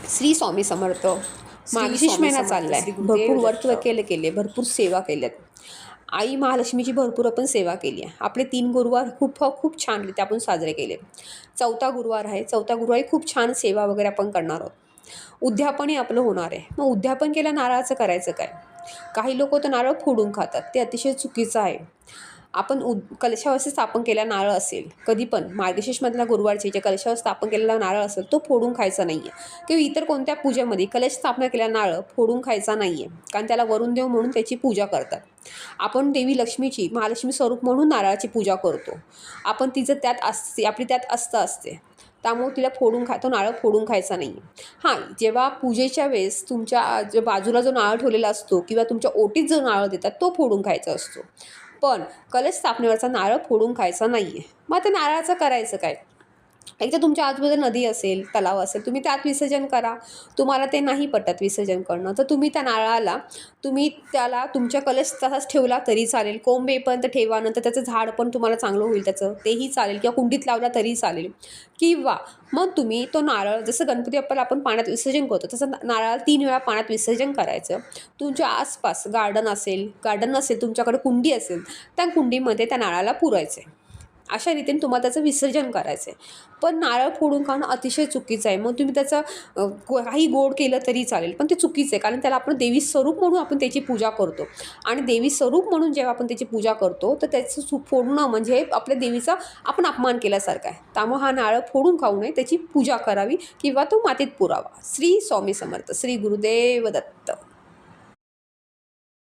श्री स्वामी समर्थ. मार्गशीर्ष स्वामी महिना समर्थ, चाललाय, श्री गुरुदेव भरपूर व्रत दत्त. केले, भरपूर सेवा केल्यात. आई महालक्ष्मीची भरपूर आपण सेवा केली आहे. आपले 3 गुरुवार खूप छानरीत्या आपण साजरे केले. 4था गुरुवार आहे. 4था गुरुवारी खूप छान सेवा वगैरे आपण करणार आहोत. उद्यापनही आपलं होणार आहे. मग उद्यापन केल्या नारळाचं करायचं काय? काही लोक तर नारळ फोडून खातात, ते अतिशय चुकीचं आहे. आपण कलशावर स्थापन केलेला नारळ असेल, कधी पण मार्गशीर्षमधल्या गुरुवारचे जे कलशावर स्थापन केलेला नारळ असेल तो फोडून खायचा नाही आहे. किंवा इतर कोणत्या पूजेमध्ये कलश स्थापना केलेला नारळ फोडून खायचा नाही आहे, कारण त्याला वरुण देव म्हणून त्याची पूजा करतात. आपण देवी लक्ष्मीची, महालक्ष्मी स्वरूप म्हणून नारळाची पूजा करतो. आपण तिचं त्यात असते, आपली त्यात असते, त्यामुळे तिला तो नारळ फोडून खायचा नाही. हां, जेव्हा पूजेच्या वेळेस तुमच्या बाजूला जो नारळ ठेवलेला असतो किंवा तुमच्या ओटीत जो नारळ देतात तो फोडून खायचा असतो. पण कलश स्थापनेवरचा नारळ फोडून खायचा नाही आहे. मग त्या नारळाचं करायचं काय? एक तर तुमच्या आजूबाजूला नदी असेल, तलाव असेल, तुम्ही त्यात विसर्जन करा. तुम्हाला ते नाही पटत विसर्जन करणं, तर तुम्ही त्या नारळाला त्याला तुमच्या कलश तसाच ठेवला तरी चालेल. कोंब येईपर्यंत ठेवा, नंतर त्याचं झाड पण तुम्हाला चांगलं होईल त्याचं, तेही चालेल. किंवा कुंडीत लावला तरी चालेल. किंवा मग तुम्ही तो नारळ, जसं गणपती बाप्पाला आपण पाण्यात विसर्जन करतो तसं नारळाला 3 वेळा पाण्यात विसर्जन करायचं. तुमच्या आसपास गार्डन नसेल तुमच्याकडे कुंडी असेल, त्या कुंडीमध्ये त्या नारळाला पुरायचं आहे. अशा रीतीने तुम्हाला त्याचं विसर्जन करायचं आहे. पण नारळ फोडून खाणं अतिशय चुकीचं आहे. मग तुम्ही त्याचं काही गोड केलं तरी चालेल, पण ते चुकीचं आहे. कारण त्याला आपण देवी स्वरूप म्हणून आपण त्याची पूजा करतो. आणि देवी स्वरूप म्हणून जेव्हा आपण त्याची पूजा करतो, तर त्याचं फोडणं म्हणजे आपल्या देवीचा आपण अपमान केल्यासारखं आहे. त्यामुळे हा नारळ फोडून खाऊ नये, त्याची पूजा करावी किंवा तो मातीत पुरावा. श्री स्वामी समर्थ. श्री गुरुदेव दत्त.